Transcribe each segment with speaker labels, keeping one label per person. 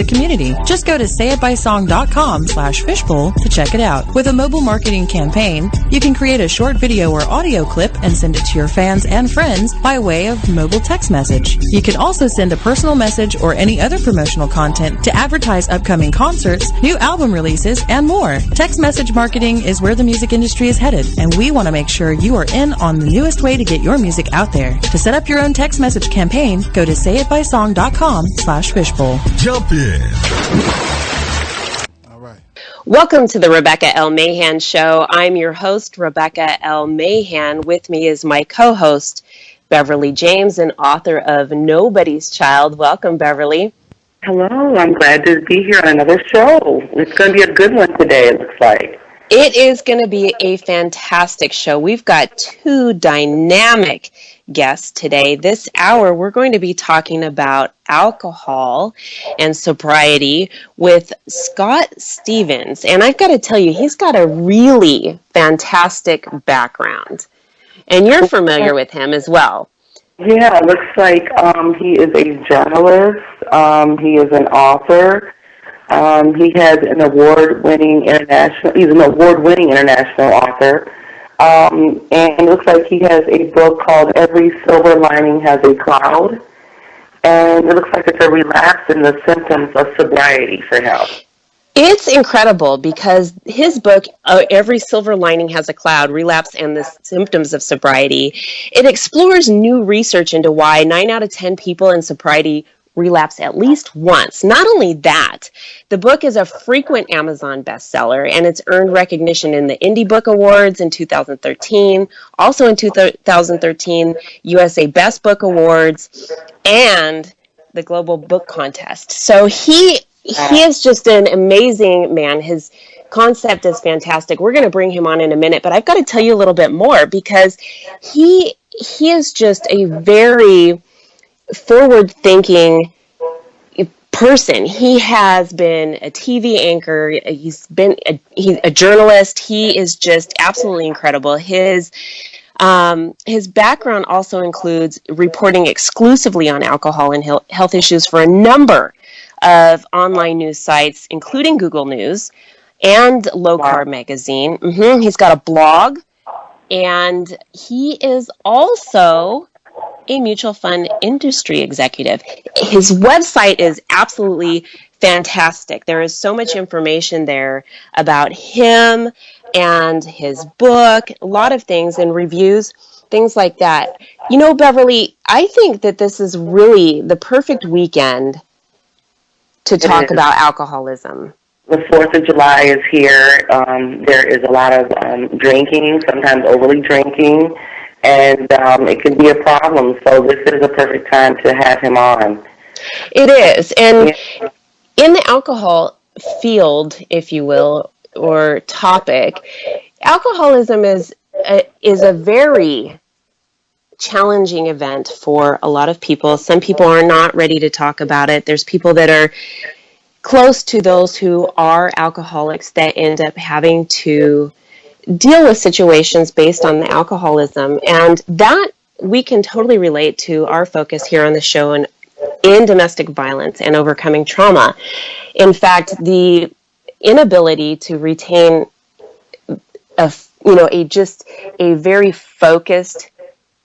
Speaker 1: the community. Just go to sayitbysong.com/fishbowl to check it out. With a mobile marketing campaign, you can create a short video or audio clip and send it to your fans and friends by way of mobile text message. You can also send a personal message or any other promotional content to advertise upcoming concerts, new album releases, and more. Text message marketing is where the music industry is headed, and we want to make sure you are in on the newest way to get your music out there. To set up your own text message campaign, go to sayitbysong.com/fishbowl.
Speaker 2: Jump in.
Speaker 3: All right.
Speaker 4: Welcome to the Rebecca L. Mahan Show. I'm your host, Rebecca L. Mahan. With me is my co-host, Beverly James, and author of Nobody's Child. Welcome, Beverly.
Speaker 5: Hello, I'm glad to be here on another show. It's going to be a good one today, it looks like.
Speaker 4: It is going to be a fantastic show. We've got two dynamic guests today. This hour, we're going to be talking about alcohol and sobriety with Scott Stevens. And I've got to tell you, he's got a really fantastic background. And you're familiar with him as well.
Speaker 5: Yeah, it looks like he is a journalist. He is an author. He has an award-winning international author. And it looks like he has a book called Every Silver Lining Has a Cloud. And it looks like it's a relapse in the symptoms of sobriety for him.
Speaker 4: It's incredible because his book, Every Silver Lining Has a Cloud, Relapse and the Symptoms of Sobriety, it explores new research into why 9 out of 10 people in sobriety relapse at least once. Not only that, the book is a frequent Amazon bestseller, and it's earned recognition in the Indie Book Awards in 2013, also in 2013, USA Best Book Awards, and the Global Book Contest. So he is just an amazing man. His concept is fantastic. We're going to bring him on in a minute, but I've got to tell you a little bit more because he is just a very forward-thinking person. He has been a TV anchor. He's a journalist. He is just absolutely incredible. His background also includes reporting exclusively on alcohol and health issues for a number of online news sites, including Google News and Low Carb Magazine. He's got a blog, and he is also a mutual fund industry executive. His website is absolutely fantastic. There is so much information there about him and his book, a lot of things, and reviews, things like that. You know, Beverly, I think that this is really the perfect weekend to talk about alcoholism.
Speaker 5: The 4th of July is here. There is a lot of drinking, sometimes overly drinking, and it can be a problem. So this is a perfect time to have him on.
Speaker 4: It is. And in the alcohol field, if you will, or topic, alcoholism is a very challenging event for a lot of people. Some people are not ready to talk about it. There's people that are close to those who are alcoholics that end up having to deal with situations based on the alcoholism. And that we can totally relate to our focus here on the show in domestic violence and overcoming trauma. In fact, the inability to retain a very focused,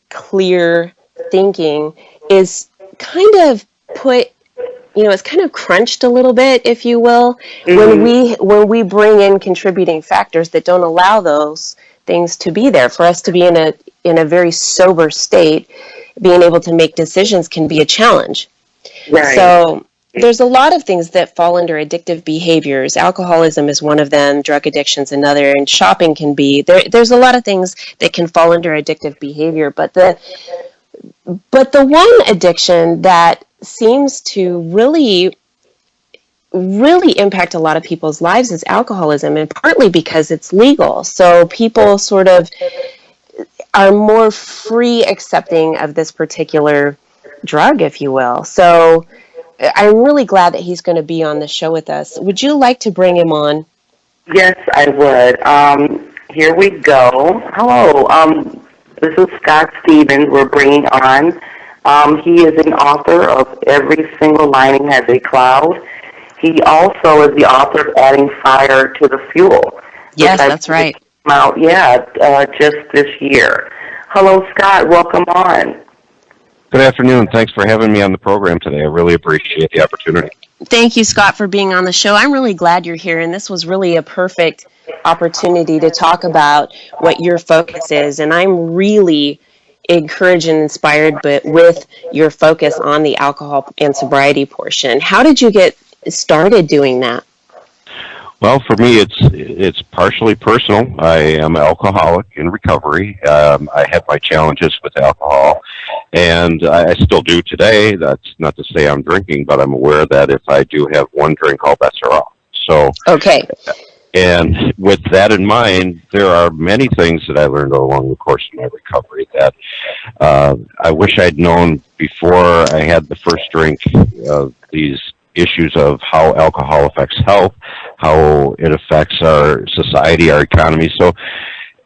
Speaker 4: clear thinking is kind of it's kind of crunched a little bit, if you will, when we bring in contributing factors that don't allow those things to be there. For us to be in a very sober state, being able to make decisions can be a challenge.
Speaker 5: Right.
Speaker 4: So there's a lot of things that fall under addictive behaviors. Alcoholism is one of them, drug addiction's another, and shopping can be. There's a lot of things that can fall under addictive behavior, but the one addiction that seems to really impact a lot of people's lives is alcoholism, and partly because it's legal. So people sort of are more free accepting of this particular drug, if you will. So I'm really glad that he's going to be on the show with us. Would you like to bring him on?
Speaker 5: Yes, I would. Here we go. Hello. This is Scott Stevens we're bringing on. He is an author of Every Single Lining Has a Cloud. He also is the author of Adding Fire to the Fuel.
Speaker 4: Yes, that's right.
Speaker 5: Came out, just this year. Hello, Scott. Welcome on.
Speaker 2: Good afternoon. Thanks for having me on the program today. I really appreciate the opportunity.
Speaker 4: Thank you, Scott, for being on the show. I'm really glad you're here, and this was really a perfect opportunity to talk about what your focus is. And I'm really encouraged and inspired with your focus on the alcohol and sobriety portion. How did you get started doing that?
Speaker 2: Well, for me, it's partially personal. I am an alcoholic in recovery. I had my challenges with alcohol, and I still do today. That's not to say I'm drinking, but I'm aware that if I do have one drink, all bets are off. So,
Speaker 4: okay.
Speaker 2: And with that in mind, there are many things that I learned along the course of my recovery that I wish I'd known before I had the first drink. These issues of how alcohol affects health, how it affects our society, our economy. So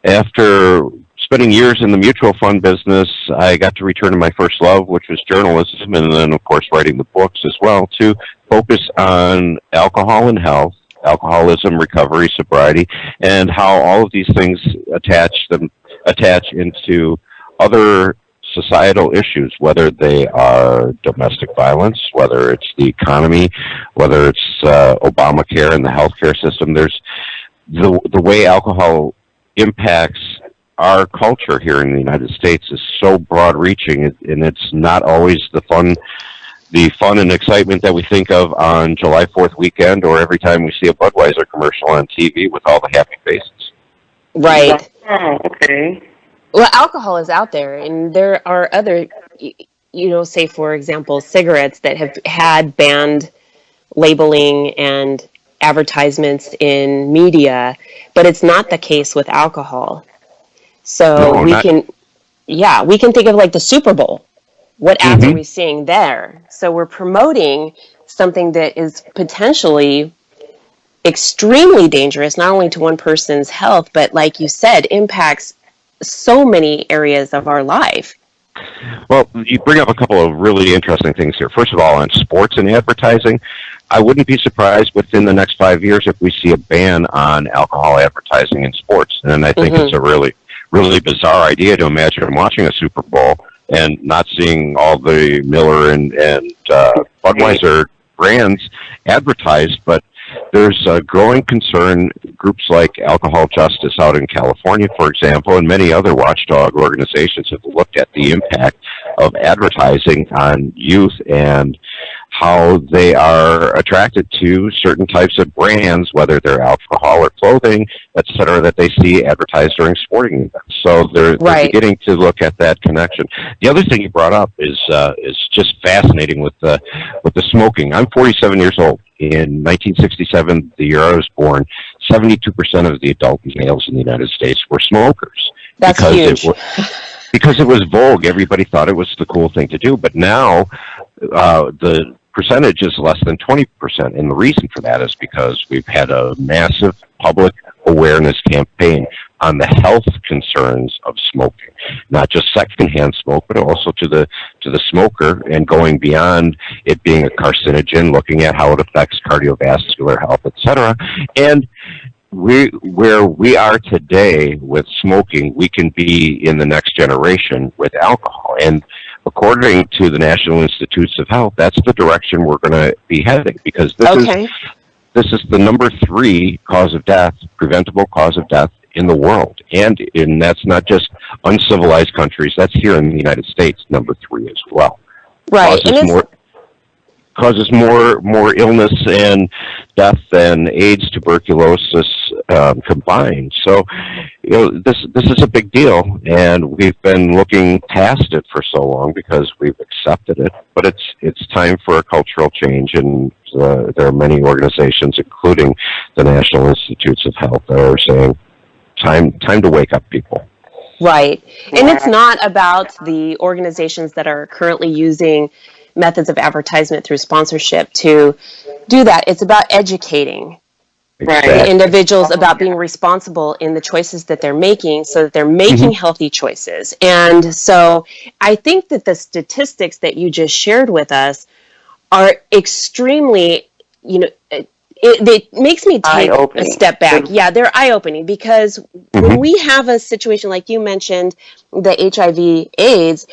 Speaker 2: after spending years in the mutual fund business, I got to return to my first love, which was journalism, and then, of course, writing the books as well, to focus on alcohol and health, alcoholism, recovery, sobriety, and how all of these things attach into other societal issues, whether they are domestic violence, whether it's the economy, whether it's Obamacare and the healthcare system. There's the way alcohol impacts our culture here in the United States is so broad-reaching, and it's not always the fun and excitement that we think of on July 4th weekend or every time we see a Budweiser commercial on TV with all the happy faces.
Speaker 4: Right.
Speaker 5: Oh, okay.
Speaker 4: Well, alcohol is out there, and there are other, say, for example, cigarettes that have had banned labeling and advertisements in media, but it's not the case with alcohol. So we can think of like the Super Bowl. What ads are we seeing there? So we're promoting something that is potentially extremely dangerous, not only to one person's health, but like you said, impacts so many areas of our life.
Speaker 2: Well, you bring up a couple of really interesting things here. First of all, on sports and advertising, I wouldn't be surprised within the next 5 years if we see a ban on alcohol advertising in sports. And I think it's a really, really bizarre idea to imagine watching a Super Bowl and not seeing all the Miller and Budweiser brands advertised, but there's a growing concern. Groups like Alcohol Justice out in California, for example, and many other watchdog organizations have looked at the impact of advertising on youth and how they are attracted to certain types of brands, whether they're alcohol or clothing, et cetera, that they see advertised during sporting events. So they're beginning to look at that connection. The other thing you brought up is just fascinating with the smoking. I'm 47 years old. In 1967, the year I was born, 72% of the adult males in the United States were smokers.
Speaker 4: That's huge.
Speaker 2: Because it was vogue. Everybody thought it was the cool thing to do. But now the percentage is less than 20%. And the reason for that is because we've had a massive public awareness campaign on the health concerns of smoking, not just secondhand smoke, but also to the smoker, and going beyond it being a carcinogen, looking at how it affects cardiovascular health, et cetera. And where we are today with smoking, we can be in the next generation with alcohol. And according to the National Institutes of Health, that's the direction we're going to be heading, because this is the number 3 cause of death, preventable cause of death in the world. And that's not just uncivilized countries. That's here in the United States, number 3 as well.
Speaker 4: Right.
Speaker 2: Causes more illness and death than AIDS, tuberculosis combined. So, this is a big deal, and we've been looking past it for so long because we've accepted it. But it's time for a cultural change, and there are many organizations, including the National Institutes of Health, that are saying, time to wake up, people.
Speaker 4: Right. And it's not about the organizations that are currently using methods of advertisement through sponsorship to do that. It's about educating the individuals about being responsible in the choices that they're making, so that they're making healthy choices. And so I think that the statistics that you just shared with us are extremely it makes me take a
Speaker 5: Eye-opening.
Speaker 4: step back. Yeah, they're eye-opening because when we have a situation like you mentioned, the HIV/AIDS,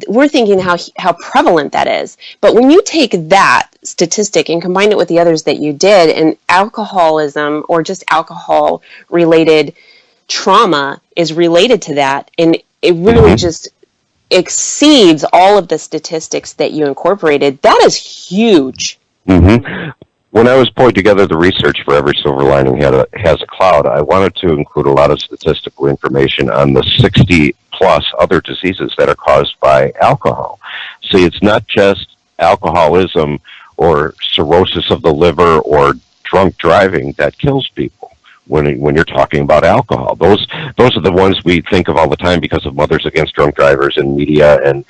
Speaker 4: we're thinking how prevalent that is. But when you take that statistic and combine it with the others that you did, and alcoholism or just alcohol-related trauma is related to that, and it really just exceeds all of the statistics that you incorporated, that is huge.
Speaker 2: When I was putting together the research for Every Silver Lining Has a Cloud, I wanted to include a lot of statistical information on the 60-plus other diseases that are caused by alcohol. See, it's not just alcoholism or cirrhosis of the liver or drunk driving that kills people. When you're talking about alcohol, those are the ones we think of all the time because of Mothers Against Drunk Drivers and media, and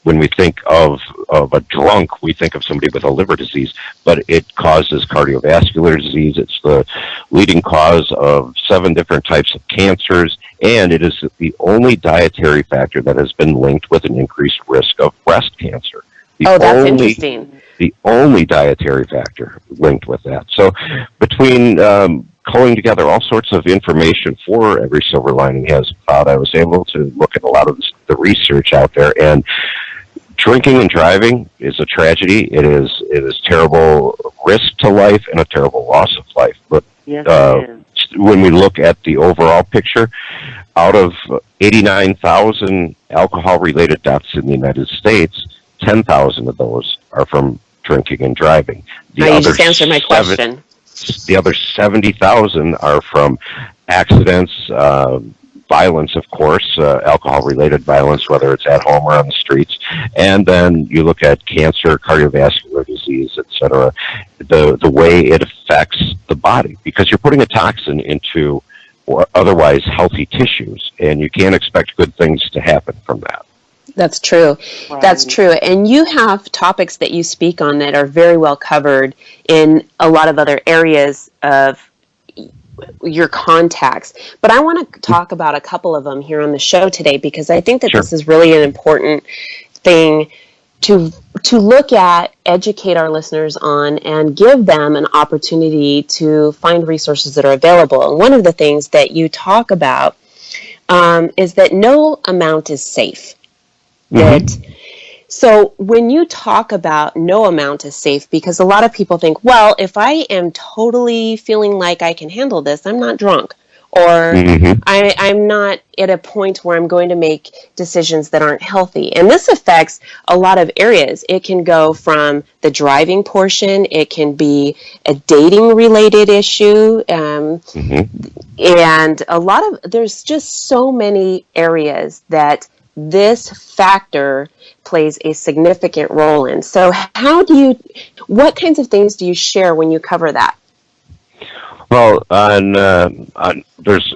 Speaker 2: when we think of a drunk, we think of somebody with a liver disease, but it causes cardiovascular disease. It's the leading cause of 7 different types of cancers, and it is the only dietary factor that has been linked with an increased risk of breast cancer.
Speaker 4: That's interesting.
Speaker 2: The only dietary factor linked with that. So between culling together all sorts of information for Every Silver Lining Has a Cloud, I was able to look at a lot of the research out there, and drinking and driving is a tragedy. It is terrible risk to life and a terrible loss of life. But when we look at the overall picture, out of 89,000 alcohol-related deaths in the United States, 10,000 of those are from drinking and driving.
Speaker 4: You just answered my question.
Speaker 2: The other 70,000 are from accidents, violence, of course, alcohol-related violence, whether it's at home or on the streets. And then you look at cancer, cardiovascular disease, etc., the way it affects the body, because you're putting a toxin into otherwise healthy tissues, and you can't expect good things to happen from that.
Speaker 4: That's true. Right. That's true. And you have topics that you speak on that are very well covered in a lot of other areas of your contacts. But I want to talk about a couple of them here on the show today, because I think that this is really an important thing to look at, educate our listeners on, and give them an opportunity to find resources that are available. And one of the things that you talk about is that no amount is safe. So when you talk about no amount is safe, because a lot of people think, well, if I am totally feeling like I can handle this, I'm not drunk, or I'm not at a point where I'm going to make decisions that aren't healthy. And this affects a lot of areas. It can go from the driving portion, it can be a dating related issue, and there's just so many areas that this factor plays a significant role in. So what kinds of things do you share when you cover that?
Speaker 2: Well, there's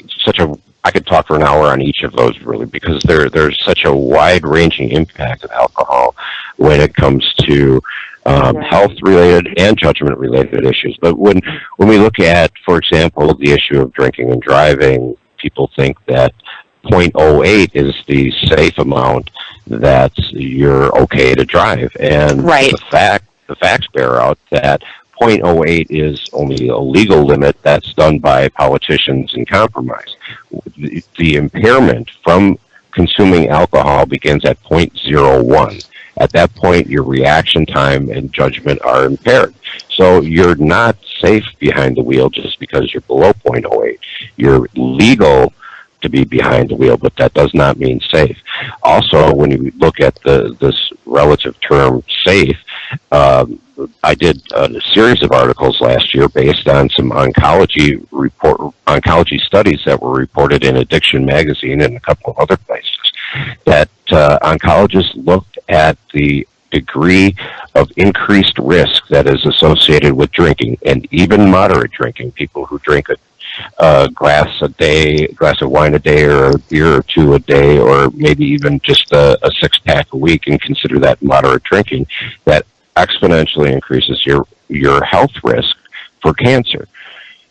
Speaker 2: I could talk for an hour on each of those, really, because there's such a wide-ranging impact of alcohol when it comes to health-related and judgment-related issues. But when we look at, for example, the issue of drinking and driving, people think that 0.08 is the safe amount that you're okay to drive, and the facts bear out that 0.08 is only a legal limit that's done by politicians and compromise. The impairment from consuming alcohol begins at 0.01. At that point, your reaction time and judgment are impaired. So you're not safe behind the wheel just because you're below 0.08. You're legal to be behind the wheel, but that does not mean safe. Also, when you look at this relative term safe, I did a series of articles last year based on some oncology studies that were reported in Addiction Magazine and a couple of other places, that oncologists looked at the degree of increased risk that is associated with drinking, and even moderate drinking, people who drink a glass of wine a day, or a beer or two a day, or maybe even just a 6-pack a week, and consider that moderate drinking, that exponentially increases your health risk for cancer.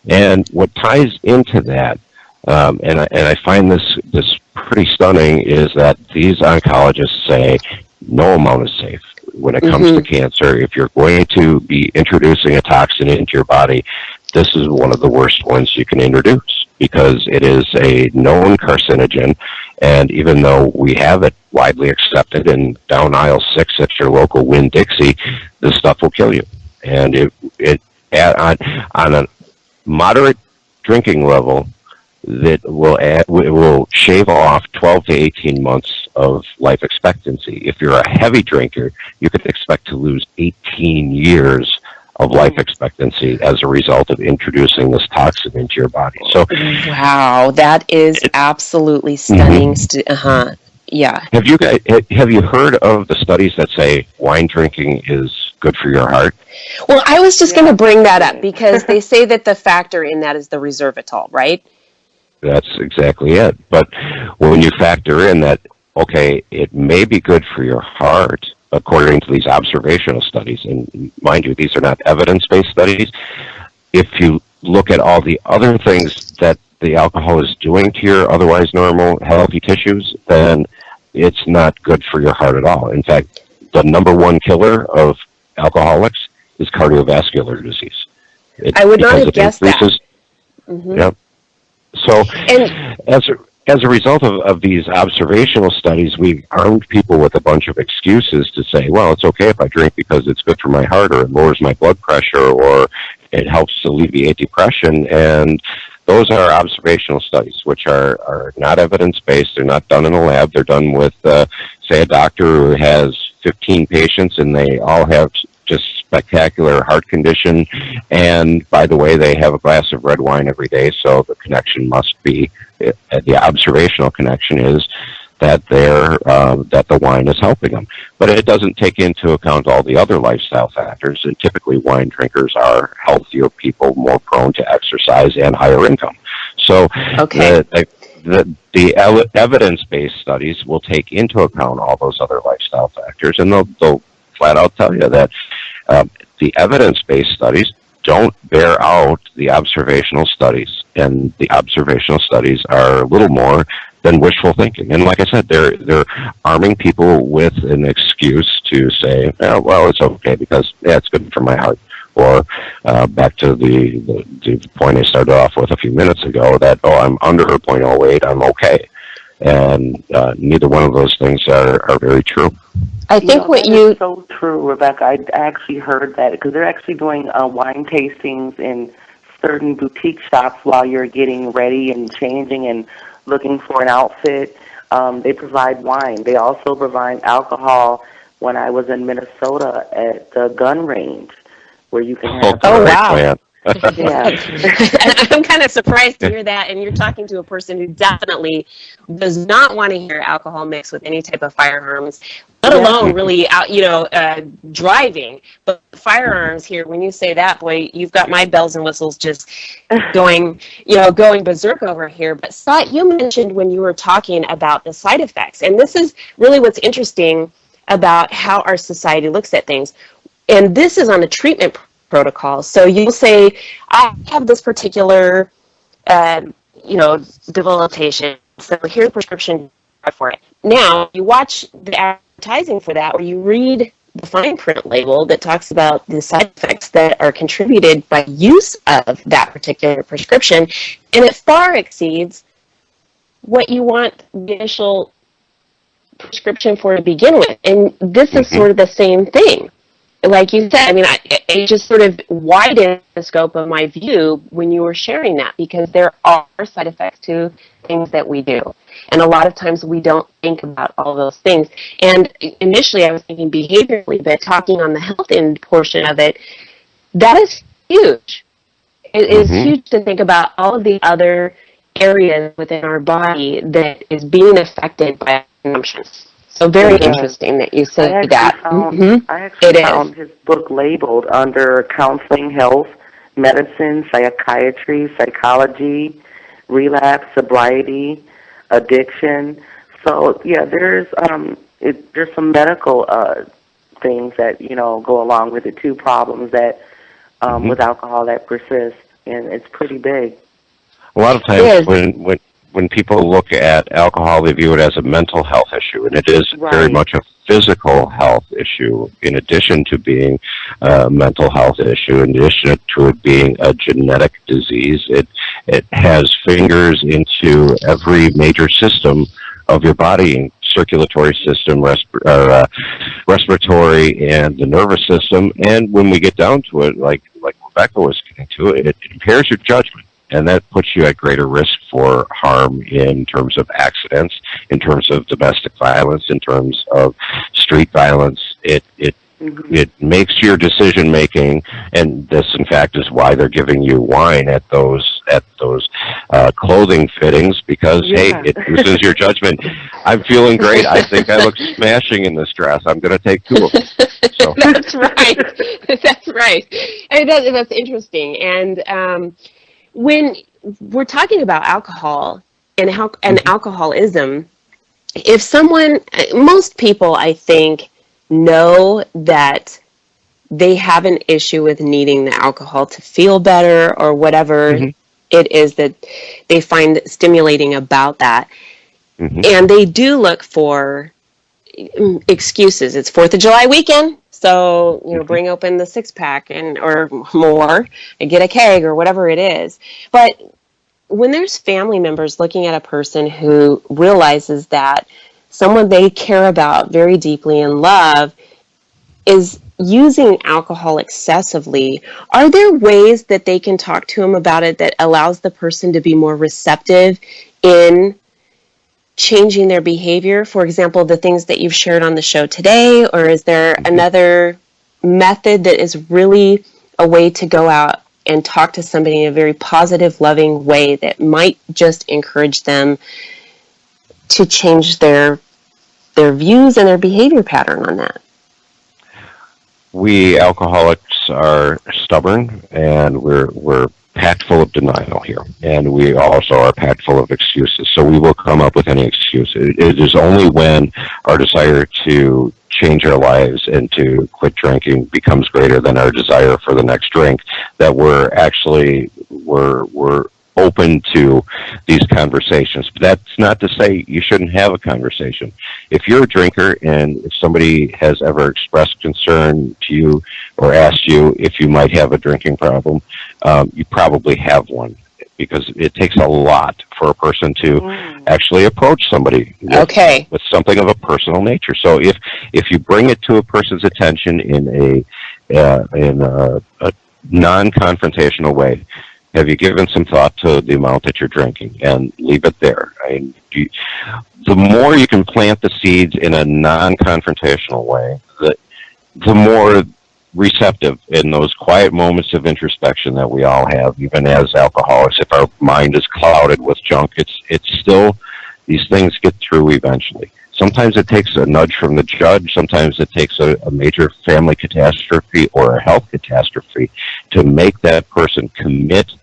Speaker 2: And what ties into that, and I find this pretty stunning, is that these oncologists say no amount is safe. when it comes to cancer. If you're going to be introducing a toxin into your body, this is one of the worst ones you can introduce because it is a known carcinogen, and even though we have it widely accepted in down aisle 6 at your local Winn-Dixie, this stuff will kill you. And on a moderate drinking level, that will shave off 12 to 18 months of life expectancy. If you're a heavy drinker, you could expect to lose 18 years of life expectancy as a result of introducing this toxin into your body. So,
Speaker 4: wow, that is absolutely stunning. Yeah.
Speaker 2: Have you heard of the studies that say wine drinking is good for your heart?
Speaker 4: Well, I was just going to bring that up because they say that the factor in that is the resveratrol, right?
Speaker 2: That's exactly it. But when you factor in that, okay, it may be good for your heart, according to these observational studies, and mind you, these are not evidence-based studies. If you look at all the other things that the alcohol is doing to your otherwise normal, healthy tissues, then it's not good for your heart at all. In fact, the number one killer of alcoholics is cardiovascular disease.
Speaker 4: I would not have guessed that.
Speaker 2: Yep. So, as a result of these observational studies, we've armed people with a bunch of excuses to say, well, it's okay if I drink because it's good for my heart, or it lowers my blood pressure, or it helps alleviate depression. And those are observational studies, which are not evidence-based. They're not done in a lab. They're done with, say, a doctor who has 15 patients, and they all have just spectacular heart condition, and by the way, they have a glass of red wine every day, so the connection must be, the observational connection is that that the wine is helping them. But it doesn't take into account all the other lifestyle factors, and typically wine drinkers are healthier people, more prone to exercise, and higher income. So the evidence-based studies will take into account all those other lifestyle factors, and they'll flat out tell you that the evidence-based studies don't bear out the observational studies, and the observational studies are little more than wishful thinking. And like I said, they're arming people with an excuse to say, oh, well, it's okay because it's good for my heart. Or back to the point I started off with a few minutes ago, that, I'm under 0.08, I'm okay. And neither one of those things are very true.
Speaker 4: I think
Speaker 5: is so true, Rebecca. I actually heard that because they're actually doing wine tastings in certain boutique shops while you're getting ready and changing and looking for an outfit. They provide wine. They also provide alcohol when I was in Minnesota at the gun range, where you can have...
Speaker 4: Oh, wow.
Speaker 2: Man.
Speaker 5: Yeah.
Speaker 4: I'm kind of surprised to hear that, and you're talking to a person who definitely does not want to hear alcohol mixed with any type of firearms, let alone really driving. But firearms here, when you say that, boy, you've got my bells and whistles just going berserk over here. But Scott, you mentioned when you were talking about the side effects, and this is really what's interesting about how our society looks at things. And this is on a treatment protocol. So you'll say, I have this particular, debilitation. So here's a prescription for it. Now, you watch the advertising for that, or you read the fine print label that talks about the side effects that are contributed by use of that particular prescription, and it far exceeds what you want the initial prescription for to begin with. And this is sort of the same thing. Like you said, I mean, it just sort of widened the scope of my view when you were sharing that, because there are side effects to things that we do. And a lot of times we don't think about all those things. And initially I was thinking behaviorally, but talking on the health end portion of it, that is huge. It is huge to think about all of the other areas within our body that is being affected by consumption. So very interesting that you say that.
Speaker 5: I actually found his book labeled under counseling, health, medicine, psychiatry, psychology, relapse, sobriety, addiction. So yeah, there's some medical things that go along with it too. Problems that with alcohol that persist, and it's pretty big.
Speaker 2: A lot of times when people look at alcohol, they view it as a mental health issue, and it is very
Speaker 4: Right.
Speaker 2: much a physical health issue in addition to being a mental health issue, in addition to it being a genetic disease. It has fingers into every major system of your body, circulatory system, respiratory, and the nervous system. And when we get down to it, like Rebecca was getting to, it impairs your judgment. And that puts you at greater risk for harm in terms of accidents, in terms of domestic violence, in terms of street violence. It makes your decision making, and this, in fact, is why they're giving you wine at those clothing fittings, because hey, it loosens your judgment. I'm feeling great. I think I look smashing in this dress. I'm going to take 2 of them. So.
Speaker 4: That's right. That's right. I mean, that's interesting. And when we're talking about alcohol and alcoholism, if someone, most people, I think, know that they have an issue with needing the alcohol to feel better or whatever it is that they find stimulating about that. And they do look for excuses. It's 4th of July weekend, so bring open the 6-pack or more and get a keg or whatever it is. But when there's family members looking at a person who realizes that someone they care about very deeply and love is using alcohol excessively, are there ways that they can talk to him about it that allows the person to be more receptive in changing their behavior? For example, the things that you've shared on the show today, or is there another method that is really a way to go out and talk to somebody in a very positive, loving way that might just encourage them to change their views and their behavior pattern on that?
Speaker 2: We alcoholics are stubborn, and we're packed full of denial here, and we also are packed full of excuses. So we will come up with any excuse. It is only when our desire to change our lives and to quit drinking becomes greater than our desire for the next drink that we're open to these conversations. But that's not to say you shouldn't have a conversation. If you're a drinker and if somebody has ever expressed concern to you or asked you if you might have a drinking problem, you probably have one, because it takes a lot for a person to actually approach somebody with something of a personal nature. So if you bring it to a person's attention in a non-confrontational way, have you given some thought to the amount that you're drinking, and leave it there? The more you can plant the seeds in a non-confrontational way, the more receptive in those quiet moments of introspection that we all have, even as alcoholics. If our mind is clouded with junk, it's still, these things get through eventually. Sometimes it takes a nudge from the judge. Sometimes it takes a major family catastrophe or a health catastrophe to make that person commit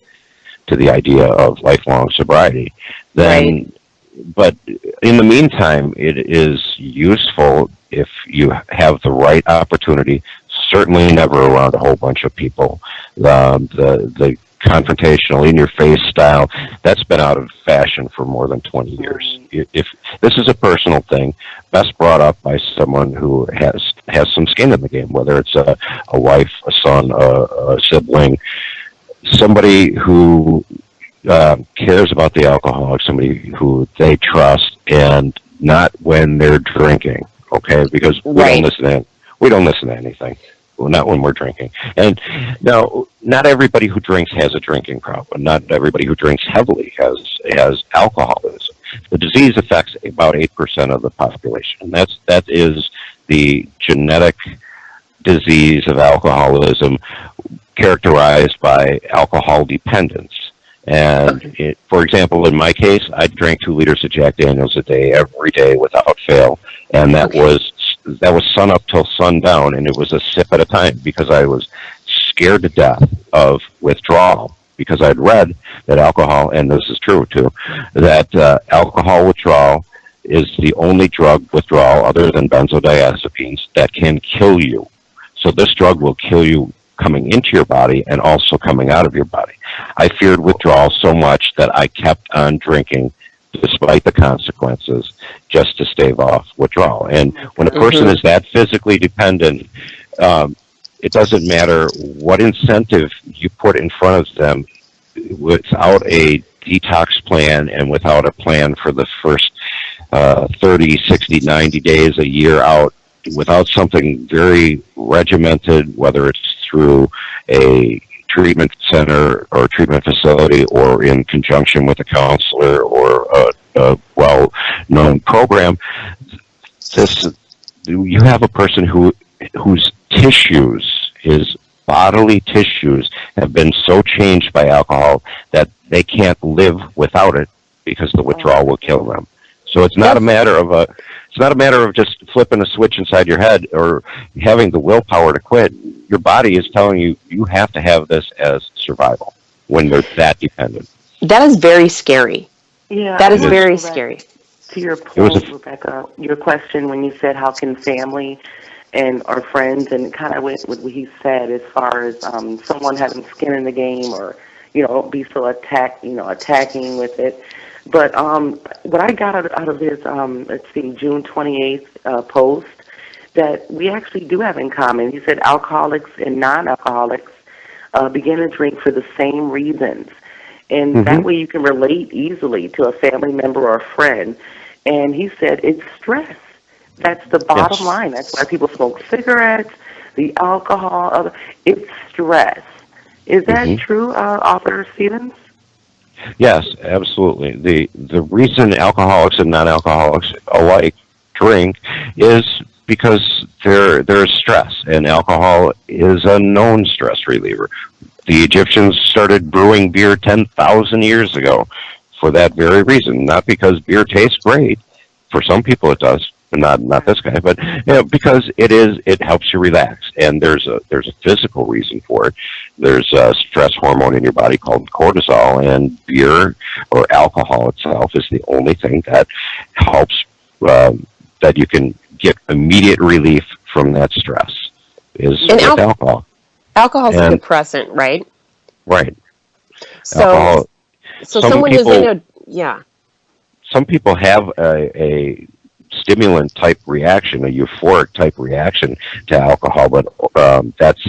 Speaker 2: to the idea of lifelong sobriety. But in the meantime, it is useful if you have the right opportunity. Certainly never around a whole bunch of people. The confrontational, in-your-face style, that's been out of fashion for more than 20 years. If this is a personal thing, best brought up by someone who has some skin in the game, whether it's a wife, a son, a sibling, somebody who cares about the alcoholic, somebody who they trust, and not when they're drinking. Okay, because we don't listen to anything. Well, not when we're drinking. And now, not everybody who drinks has a drinking problem. Not everybody who drinks heavily has alcoholism. The disease affects about 8% of the population. That is the genetic disease of alcoholism, characterized by alcohol dependence. And for example, in my case, I drank 2 liters of Jack Daniels a day, every day, without fail, and that was sun up till sundown, and it was a sip at a time, because I was scared to death of withdrawal, because I'd read that alcohol, and this is true too, that alcohol withdrawal is the only drug withdrawal other than benzodiazepines that can kill you. So this drug will kill you coming into your body and also coming out of your body. I feared withdrawal so much that I kept on drinking despite the consequences, just to stave off withdrawal. And when a person is that physically dependent, it doesn't matter what incentive you put in front of them. Without a detox plan and without a plan for the first 30, 60, 90 days, a year out, without something very regimented, whether it's through a treatment center or treatment facility or in conjunction with a counselor or a well-known program, you have a person whose tissues, his bodily tissues, have been so changed by alcohol that they can't live without it because the withdrawal will kill them. So it's not a matter of just flipping a switch inside your head or having the willpower to quit. Your body is telling you you have to have this as survival when they're that dependent.
Speaker 4: That is very scary.
Speaker 5: Yeah,
Speaker 4: that is very scary.
Speaker 5: To your point, Rebecca, your question when you said how can family and our friends, and kind of went with what he said as far as someone having skin in the game or, don't be so attacking with it. But what I got out of his, June 28th post, that we actually do have in common. He said alcoholics and non-alcoholics begin to drink for the same reasons. And that way you can relate easily to a family member or a friend. And he said it's stress. That's the bottom line. That's why people smoke cigarettes, the alcohol. It's stress. Is that true, Author Stevens?
Speaker 2: Yes, absolutely. The reason alcoholics and non-alcoholics alike drink is because there's stress, and alcohol is a known stress reliever. The Egyptians started brewing beer 10,000 years ago for that very reason, not because beer tastes great. For some people it does, but not this guy, but because it helps you relax, and there's a physical reason for it. There's a stress hormone in your body called cortisol, and beer or alcohol itself is the only thing that helps that you can get immediate relief from that stress. Alcohol.
Speaker 4: Alcohol is a depressant, right?
Speaker 2: Right.
Speaker 4: So someone who's in
Speaker 2: some people have a stimulant type reaction, a euphoric type reaction to alcohol, but that's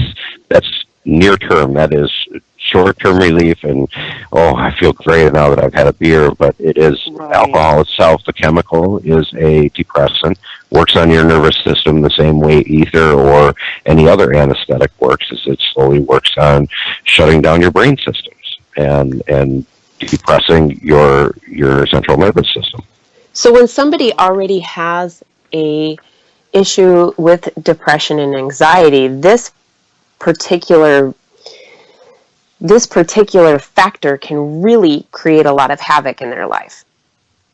Speaker 2: near term. That is short term relief, and I feel great now that I've had a beer. But it is alcohol itself. The chemical is a depressant, works on your nervous system the same way ether or any other anesthetic works. As it slowly works on shutting down your brain systems and depressing your central nervous system.
Speaker 4: So when somebody already has a issue with depression and anxiety, this particular factor can really create a lot of havoc in their life.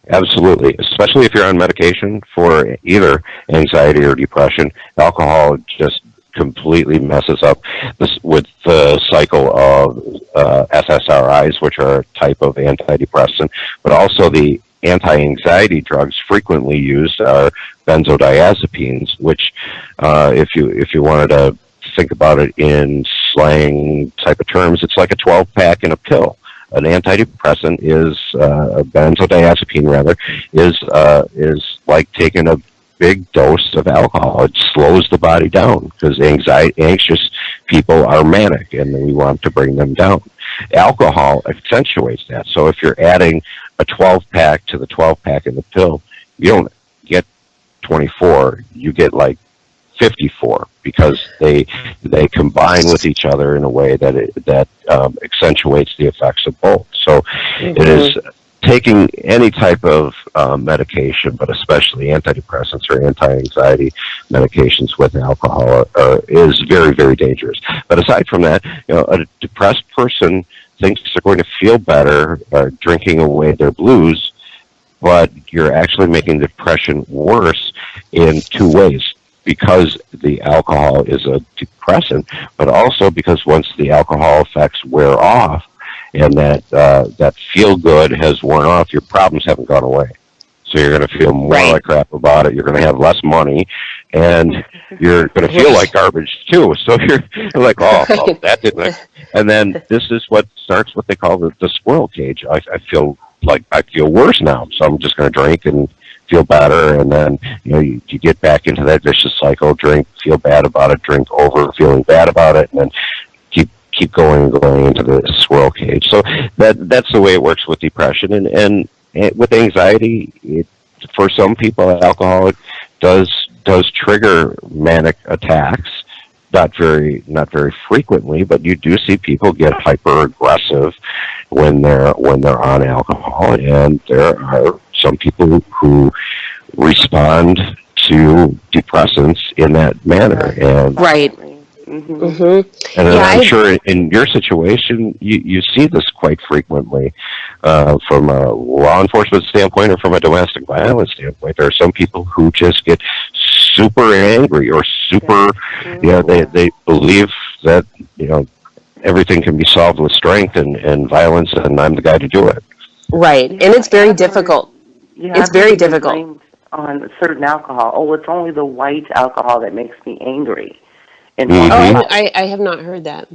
Speaker 2: Absolutely, especially if you're on medication for either anxiety or depression. Alcohol just completely messes up this with the cycle of SSRIs, which are a type of antidepressant, but also the anti-anxiety drugs frequently used are benzodiazepines, which if you wanted to think about it in slang type of terms, it's like a 12-pack in a pill. An antidepressant is a benzodiazepine rather is like taking a big dose of alcohol. It slows the body down because anxious people are manic, and we want to bring them down. Alcohol accentuates that. So if you're adding a 12-pack to the 12-pack in the pill, you don't get 24. You get like 54 because they combine with each other in a way that accentuates the effects of both. So it is taking any type of medication, but especially antidepressants or anti-anxiety medications with alcohol is very, very dangerous. But aside from that, a depressed person thinks they're going to feel better drinking away their blues, but you're actually making depression worse in two ways. Because the alcohol is a depressant, but also because once the alcohol effects wear off and that feel good has worn off, your problems haven't gone away. So you're going to feel more like crap about it. You're going to have less money, and you're going to feel like garbage too. So you're like, that didn't. And then this is what starts what they call the squirrel cage. I feel like, I feel worse now, so I'm just going to drink and feel better. And then, you get back into that vicious cycle, drink, feel bad about it, drink over, feeling bad about it, and then keep going into the swirl cage. So that's the way it works with depression. And with anxiety, for some people, alcohol does trigger manic attacks. Not very frequently, but you do see people get hyper aggressive when they're on alcohol, and there are some people who respond to depressants in that manner. And
Speaker 4: right.
Speaker 2: And I'm sure in your situation, you see this quite frequently from a law enforcement standpoint or from a domestic violence standpoint. There are some people who just get super angry or super, they believe that, everything can be solved with strength and violence, and I'm the guy to do it.
Speaker 4: Right, and it's very difficult. It's very difficult.
Speaker 5: On certain alcohol, it's only the white alcohol that makes me angry.
Speaker 4: I have not heard that.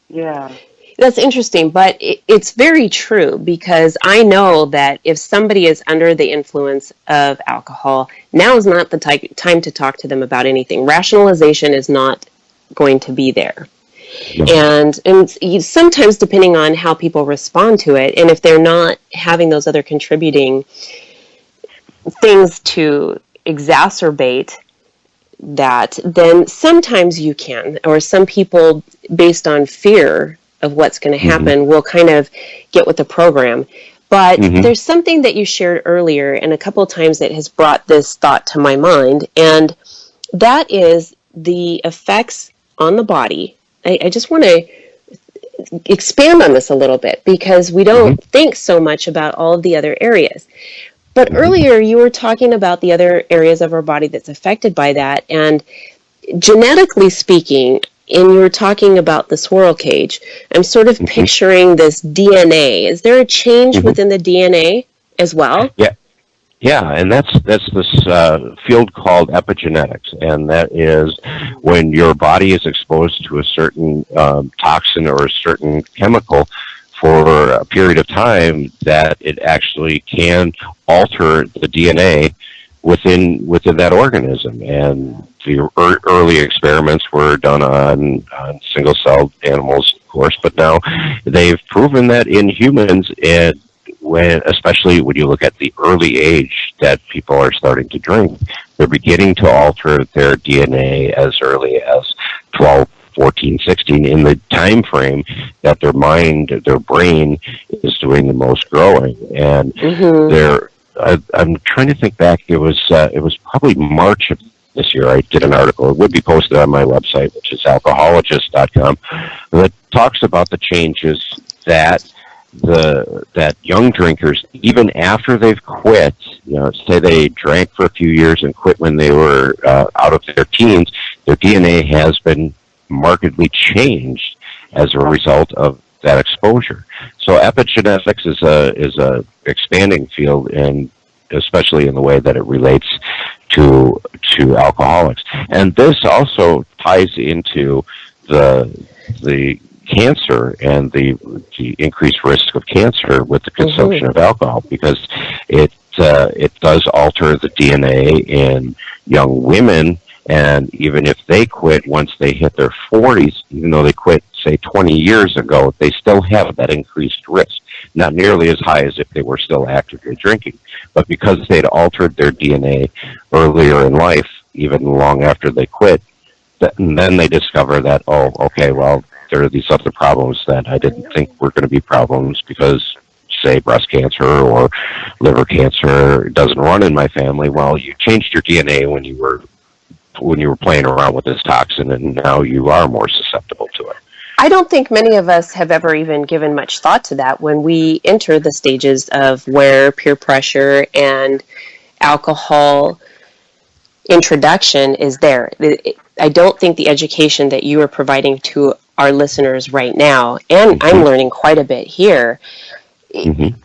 Speaker 5: Yeah.
Speaker 4: That's interesting, but it's very true, because I know that if somebody is under the influence of alcohol, now is not the time to talk to them about anything. Rationalization is not going to be there. And sometimes, depending on how people respond to it, and if they're not having those other contributing things to exacerbate that, then sometimes you can, or some people, based on fear of what's going to happen, will kind of get with the program. But there's something that you shared earlier, and a couple of times that has brought this thought to my mind, and that is the effects on the body. I just want to expand on this a little bit, because we don't think so much about all of the other areas. But earlier you were talking about the other areas of our body that's affected by that, and genetically speaking, and you were talking about the swirl cage, I'm sort of picturing this DNA. Is there a change within the DNA as well?
Speaker 2: Yeah, and that's this field called epigenetics, and that is when your body is exposed to a certain toxin or a certain chemical for a period of time, that it actually can alter the DNA within that organism. And the early experiments were done on single-celled animals, of course, but now they've proven that in humans, and especially when you look at the early age that people are starting to drink, they're beginning to alter their DNA as early as 12, 14, 16, in the time frame that their brain is doing the most growing. And I'm trying to think back, it was probably March of this year, I did an article. It would be posted on my website, which is alcohologist.com, that talks about the changes that young drinkers, even after they've quit, say they drank for a few years and quit when they were out of their teens, their DNA has been markedly changed as a result of that exposure. So epigenetics is a expanding field, and especially in the way that it relates to alcoholics. And this also ties into the cancer and the increased risk of cancer with the consumption of alcohol, because it does alter the DNA in young women. And even if they quit once they hit their 40s, even though they quit, say, 20 years ago, they still have that increased risk. Not nearly as high as if they were still actively drinking. But because they'd altered their DNA earlier in life, even long after they quit, then they discover that, there are these other problems that I didn't think were going to be problems, because, say, breast cancer or liver cancer doesn't run in my family. Well, you changed your DNA when you were playing around with this toxin, and now you are more susceptible to it.
Speaker 4: I don't think many of us have ever even given much thought to that when we enter the stages of where peer pressure and alcohol introduction is there. I don't think the education that you are providing to our listeners right now, and I'm learning quite a bit here,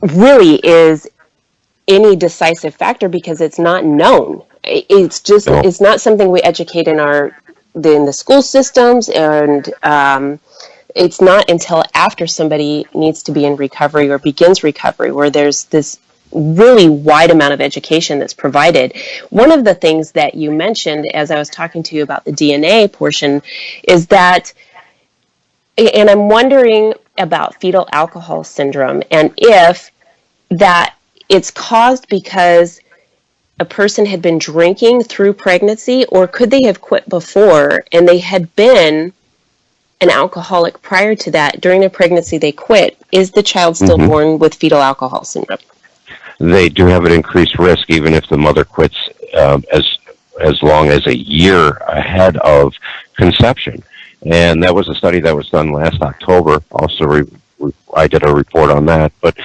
Speaker 4: really is any decisive factor, because it's not known. It's just, it's not something we educate in the school systems, and it's not until after somebody needs to be in recovery or begins recovery where there's this really wide amount of education that's provided. One of the things that you mentioned as I was talking to you about the DNA portion is that, and I'm wondering about fetal alcohol syndrome, and if that it's caused because a person had been drinking through pregnancy, or could they have quit before and they had been an alcoholic prior to that? During their pregnancy they quit. Is the child still born with fetal alcohol syndrome?
Speaker 2: They do have an increased risk even if the mother quits as long as a year ahead of conception. And that was a study that was done last October. Also, I did a report on that. But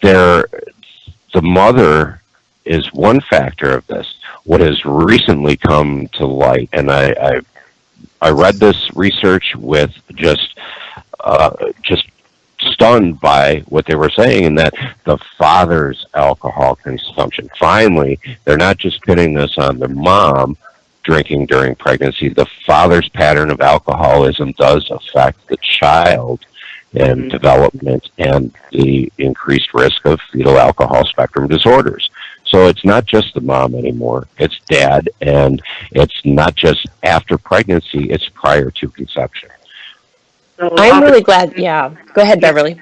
Speaker 2: the mother is one factor of this. What has recently come to light, and I read this research with just stunned by what they were saying, in that the father's alcohol consumption. Finally, they're not just pinning this on the mom drinking during pregnancy. The father's pattern of alcoholism does affect the child in development and the increased risk of fetal alcohol spectrum disorders. So it's not just the mom anymore, it's dad, and it's not just after pregnancy, it's prior to conception.
Speaker 4: I'm really glad. Yeah. Go ahead, Beverly.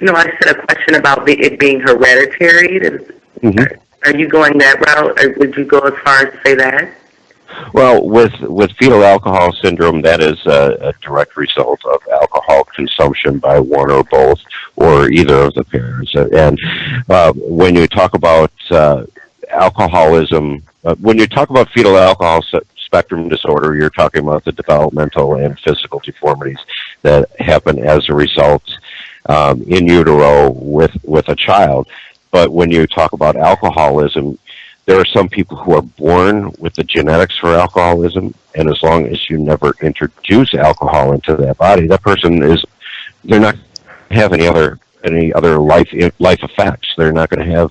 Speaker 5: No, I said a question about it being hereditary. Are you going that route, or would you go as far as to say that?
Speaker 2: Well, with fetal alcohol syndrome, that is a direct result of alcohol consumption by one or both or either of the parents. And when you talk about alcoholism, when you talk about fetal alcohol spectrum disorder, you're talking about the developmental and physical deformities that happen as a result in utero with a child. But when you talk about alcoholism, there are some people who are born with the genetics for alcoholism, and as long as you never introduce alcohol into that body, that person they're not going to have any other life effects. They're not going to have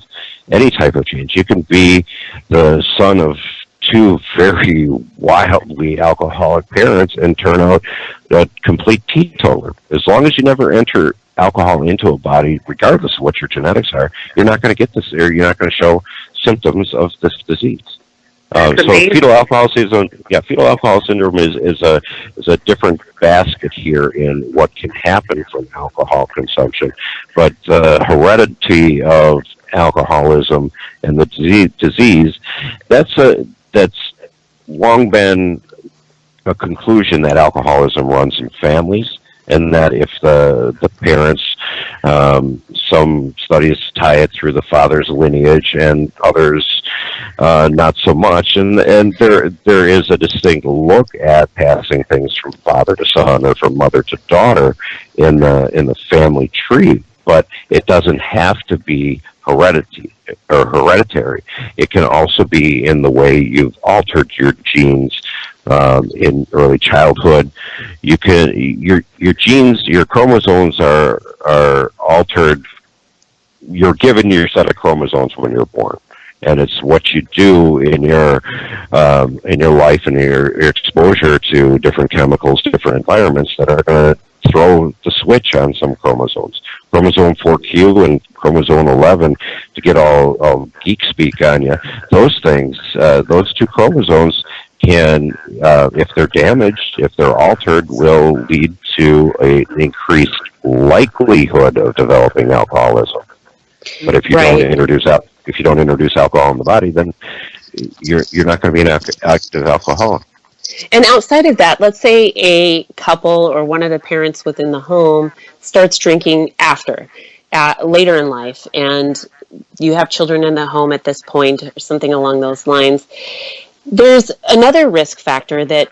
Speaker 2: any type of change. You can be the son of two very wildly alcoholic parents and turn out a complete teetotaler. As long as you never enter alcohol into a body, regardless of what your genetics are, you're not going to get this, or you're not going to show symptoms of this disease. So fetal alcohol syndrome is a different basket here in what can happen from alcohol consumption. But the heredity of alcoholism and the disease, that's long been a conclusion that alcoholism runs in families, and that if the parents, some studies tie it through the father's lineage and others not so much, and there is a distinct look at passing things from father to son or from mother to daughter in the family tree, but it doesn't have to be hereditary. It can also be in the way you've altered your genes in early childhood. You can your genes, your chromosomes are altered. You're given your set of chromosomes when you're born, and it's what you do in your life and your exposure to different chemicals, different environments that are going to throw the switch on some chromosomes. Chromosome 4Q and chromosome 11, to get all geek speak on you, those things, those two chromosomes can, if they're damaged, if they're altered, will lead to an increased likelihood of developing alcoholism. But if you don't introduce alcohol in the body, then you're not going to be an active alcoholic.
Speaker 4: And outside of that, let's say a couple or one of the parents within the home starts drinking later in life, and you have children in the home at this point or something along those lines. There's another risk factor that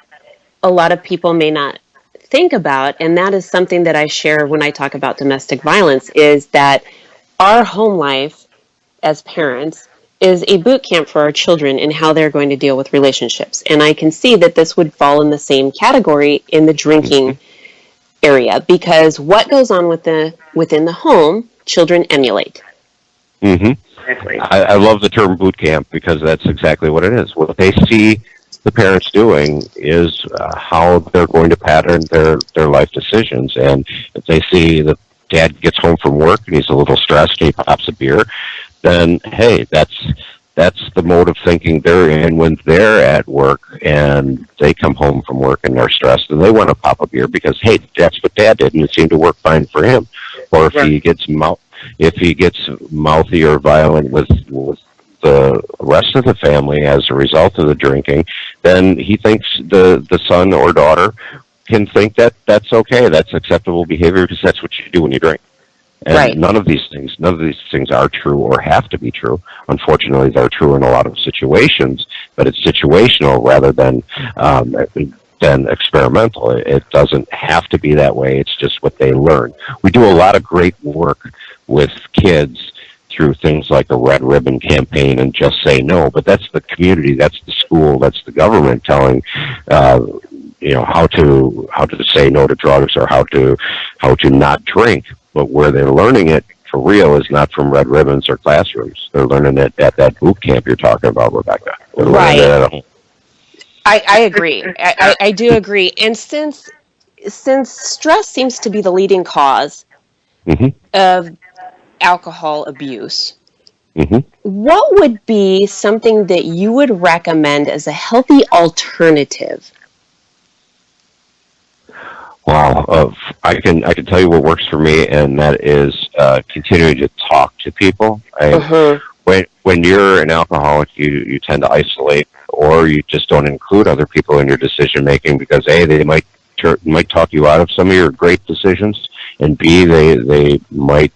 Speaker 4: a lot of people may not think about, and that is something that I share when I talk about domestic violence, is that our home life as parents is a boot camp for our children in how they're going to deal with relationships. And I can see that this would fall in the same category in the drinking area, because what goes on within the home, children emulate.
Speaker 2: Exactly. I love the term boot camp, because that's exactly what it is. What they see the parents doing is how they're going to pattern their life decisions. And if they see that dad gets home from work and he's a little stressed and he pops a beer, then hey, that's the mode of thinking they're in when they're at work and they come home from work and they're stressed and they want to pop a beer because, hey, that's what dad did and it seemed to work fine for him. Or if he gets mouthy or violent with the rest of the family as a result of the drinking, then he thinks the son or daughter can think that that's okay, that's acceptable behavior because that's what you do when you drink. And
Speaker 4: Right.
Speaker 2: none of these things are true or have to be true. Unfortunately, they're true in a lot of situations, but it's situational rather than experimental. It doesn't have to be that way. It's just what they learn. We do a lot of great work with kids through things like a Red Ribbon campaign and Just Say No, but that's the community, that's the school, that's the government telling how to say no to drugs or how to not drink. But where they're learning it for real is not from red ribbons or classrooms. They're learning it at that boot camp you're talking about, Rebecca. They're
Speaker 4: Right.
Speaker 2: learning it at home.
Speaker 4: I agree. I do agree. And since stress seems to be the leading cause
Speaker 2: Mm-hmm.
Speaker 4: of alcohol abuse,
Speaker 2: Mm-hmm.
Speaker 4: what would be something that you would recommend as a healthy alternative?
Speaker 2: Wow, I can tell you what works for me, and that is continuing to talk to people. When you're an alcoholic, you tend to isolate, or you just don't include other people in your decision making because A, they might talk you out of some of your great decisions, and B, they might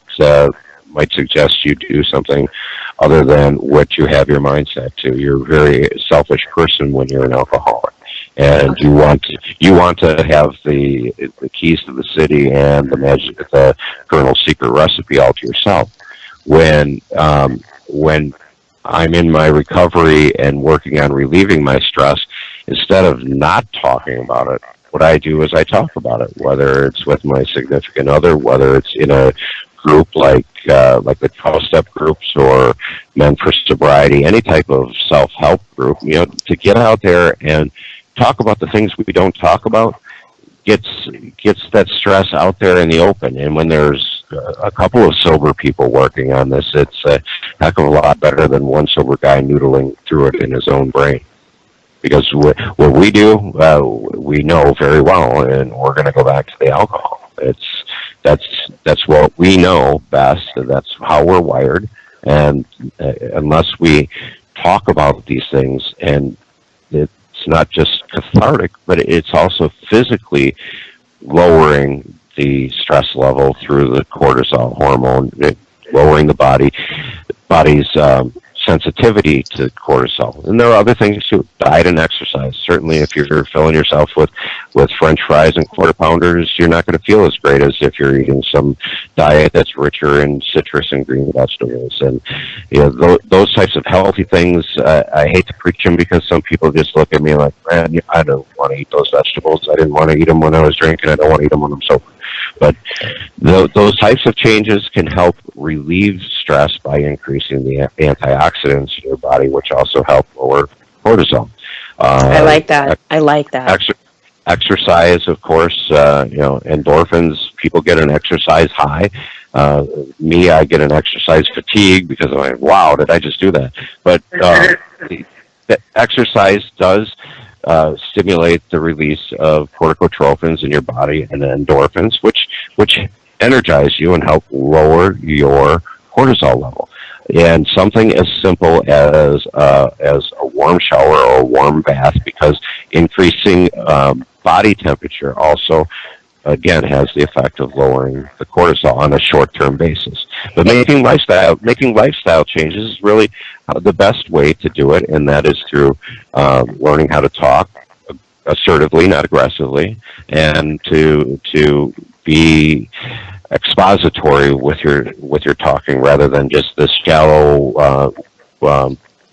Speaker 2: suggest you do something other than what you have your mindset to. You're a very selfish person when you're an alcoholic. And you want to have the keys to the city and the Colonel's secret recipe all to yourself. When I'm in my recovery and working on relieving my stress, instead of not talking about it, what I do is I talk about it. Whether it's with my significant other, whether it's in a group like the 12-step groups or Men for Sobriety, any type of self-help group, to get out there and talk about the things we don't talk about gets that stress out there in the open. And when there's a couple of sober people working on this, it's a heck of a lot better than one sober guy noodling through it in his own brain. Because what we do, we know very well, and we're going to go back to the alcohol. That's what we know best. That's how we're wired. And unless we talk about these things, and it's not just cathartic, but it's also physically lowering the stress level through the cortisol hormone, lowering the body's sensitivity to cortisol. And there are other things too, diet and exercise. Certainly if you're filling yourself with French fries and quarter pounders, you're not going to feel as great as if you're eating some diet that's richer in citrus and green vegetables. And those types of healthy things, I hate to preach them because some people just look at me like, man, I don't want to eat those vegetables. I didn't want to eat them when I was drinking. I don't want to eat them when I'm sober. But those types of changes can help relieve stress by increasing the antioxidants in your body, which also help lower cortisol.
Speaker 4: I like that.
Speaker 2: Exercise, of course, endorphins, people get an exercise high. Me, I get an exercise fatigue because I'm like, wow, did I just do that? But the exercise does stimulate the release of corticotropins in your body and endorphins, which energize you and help lower your cortisol level. And something as simple as a warm shower or a warm bath, because increasing body temperature also, again, has the effect of lowering the cortisol on a short-term basis. But making lifestyle changes is really the best way to do it, and that is through learning how to talk assertively, not aggressively, and to be expository with your talking rather than just this shallow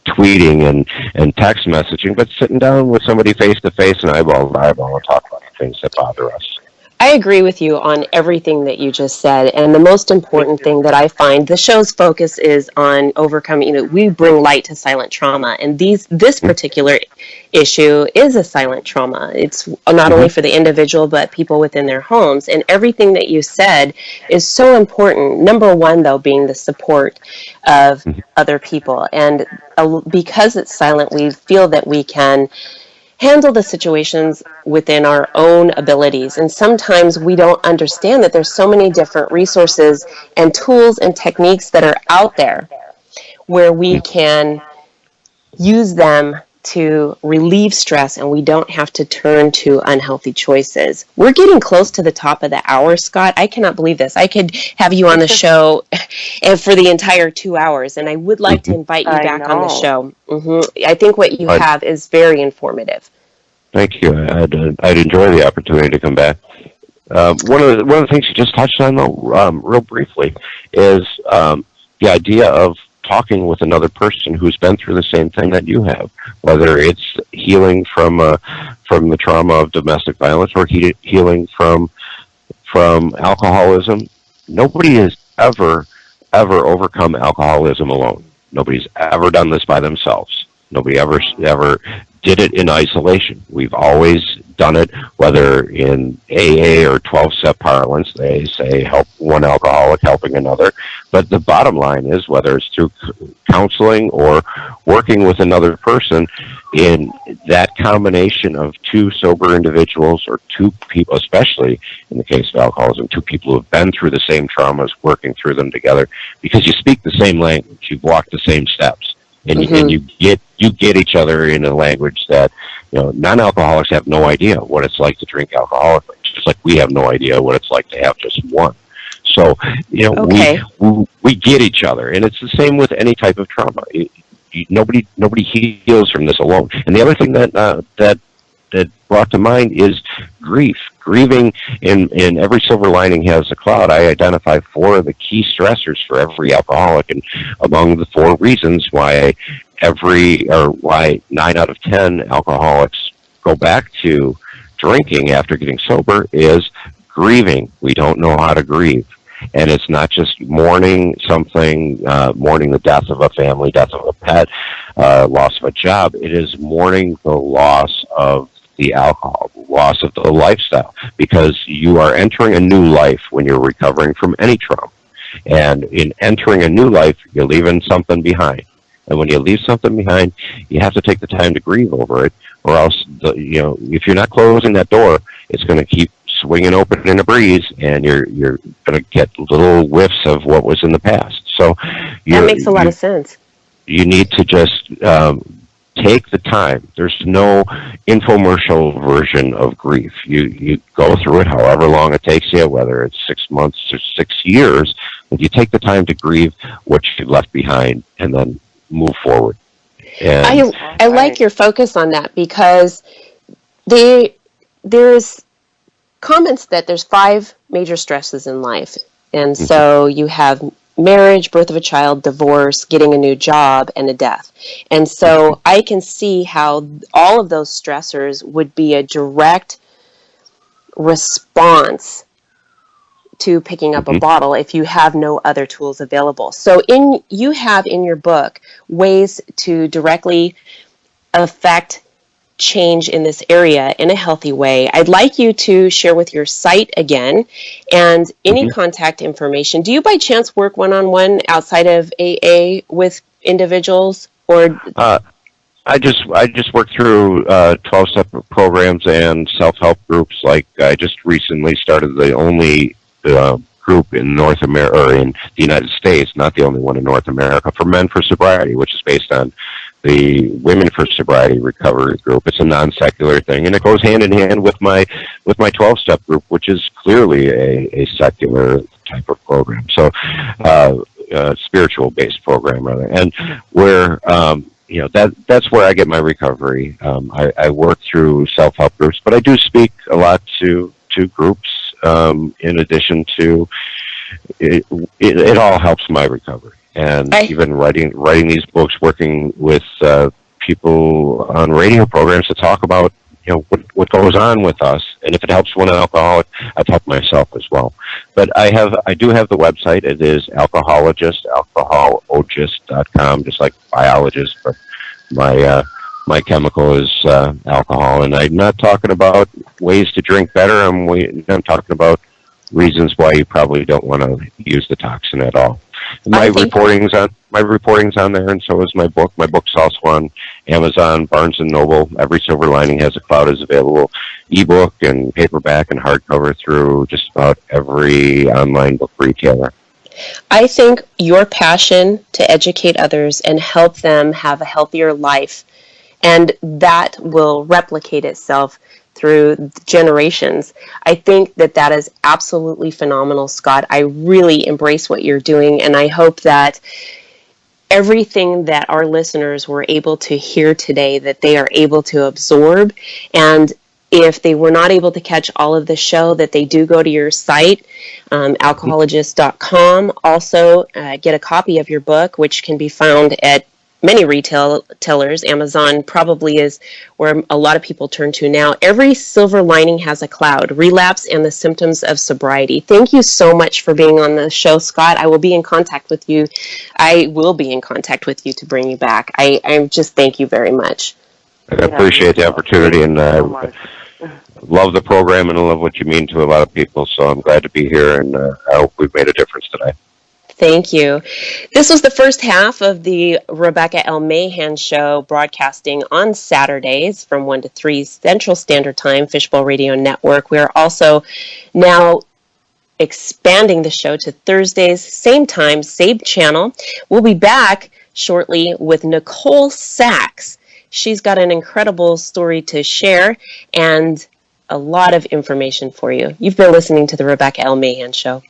Speaker 2: tweeting and text messaging, but sitting down with somebody face to face and eyeball to eyeball and talk about the things that bother us.
Speaker 4: I agree with you on everything that you just said. And the most important thing that I find, the show's focus is on overcoming, we bring light to silent trauma. And this particular issue is a silent trauma. It's not only for the individual, but people within their homes. And everything that you said is so important. Number one, though, being the support of other people. And because it's silent, we feel that we can handle the situations within our own abilities. And sometimes we don't understand that there's so many different resources and tools and techniques that are out there where we can use them to relieve stress, and we don't have to turn to unhealthy choices. We're getting close to the top of the hour, Scott. I cannot believe this. I could have you on the show for the entire 2 hours, and I would like to invite you back on the show. I think what you have is very informative.
Speaker 2: Thank you. I'd enjoy the opportunity to come back. One of the things you just touched on, though, real briefly, is the idea of talking with another person who's been through the same thing that you have, whether it's healing from the trauma of domestic violence or healing from alcoholism. Nobody has ever overcome alcoholism alone. Nobody's ever done this by themselves. Nobody ever did it in isolation. We've always done it, whether in AA or 12-step parlance. They say help one alcoholic helping another. But the bottom line is, whether it's through counseling or working with another person, in that combination of two sober individuals or two people, especially in the case of alcoholism, two people who have been through the same traumas, working through them together, because you speak the same language, you've walked the same steps. And you get each other in a language that, non-alcoholics have no idea what it's like to drink alcoholically, just like we have no idea what it's like to have just one. So, we get each other, and it's the same with any type of trauma. Nobody heals from this alone. And the other thing that brought to mind is grief. Grieving, in every silver lining has a cloud. I identify 4 of the key stressors for every alcoholic, and among the 4 reasons why 9 out of 10 alcoholics go back to drinking after getting sober is grieving. We don't know how to grieve. And it's not just mourning something, mourning the death of a family, death of a pet, loss of a job. It is mourning the loss of the alcohol, loss of the lifestyle, because you are entering a new life when you're recovering from any trauma. And in entering a new life, you're leaving something behind. And when you leave something behind, you have to take the time to grieve over it, or else, if you're not closing that door, it's going to keep swinging open in a breeze, and you're going to get little whiffs of what was in the past. So
Speaker 4: that makes a lot of sense.
Speaker 2: You need to just take the time. There's no infomercial version of grief. You go through it however long it takes you, whether it's 6 months or 6 years, but you take the time to grieve what you've left behind and then move forward. And
Speaker 4: I like your focus on that, because there's comments that there's 5 major stresses in life. And so you have marriage, birth of a child, divorce, getting a new job, and a death. And so I can see how all of those stressors would be a direct response to picking up a bottle if you have no other tools available. So you have in your book ways to directly affect change in this area in a healthy way. I'd like you to share with your site again and any contact information. Do you by chance work one-on-one outside of AA with individuals, or
Speaker 2: I just work through 12-step programs and self-help groups. Like, I just recently started the only group in North America, or in the United States, not the only one in North America, for Men for Sobriety, which is based on the Women for Sobriety recovery group. It's a non-secular thing, and it goes hand in hand with my 12-step group, which is clearly a secular type of program. So, spiritual-based program, rather. And where that's where I get my recovery. I work through self-help groups, but I do speak a lot to groups. In addition to it all helps my recovery. And even writing these books, working with people on radio programs to talk about what goes on with us. And if it helps one alcoholic, I've helped myself as well. But I do have the website. It is alcohologist.com, just like biologist, but my chemical is alcohol. And I'm not talking about ways to drink better. I'm talking about reasons why you probably don't want to use the toxin at all. My reporting's on there, and so is my book. My book's also on Amazon, Barnes and Noble. Every Silver Lining Has a Cloud is available, ebook and paperback and hardcover through just about every online book retailer.
Speaker 4: I think your passion to educate others and help them have a healthier life, and that will replicate itself through generations. I think that is absolutely phenomenal, Scott. I really embrace what you're doing, and I hope that everything that our listeners were able to hear today, that they are able to absorb. And if they were not able to catch all of the show, that they do go to your site, alcohologist.com. Also, get a copy of your book, which can be found at many retailers. Amazon probably is where a lot of people turn to now. Every Silver Lining Has a Cloud, Relapse and the Symptoms of Sobriety. Thank you so much for being on the show, Scott. I will be in contact with you. I will be in contact with you to bring you back. I just thank you very much.
Speaker 2: I appreciate the opportunity, and I love the program and I love what you mean to a lot of people, so I'm glad to be here, and I hope we've made a difference today.
Speaker 4: Thank you. This was the first half of the Rebecca L. Mahan Show, broadcasting on Saturdays from 1 to 3 Central Standard Time, Fishbowl Radio Network. We are also now expanding the show to Thursdays, same time, same channel. We'll be back shortly with Nicole Sachs. She's got an incredible story to share and a lot of information for you. You've been listening to the Rebecca L. Mahan Show.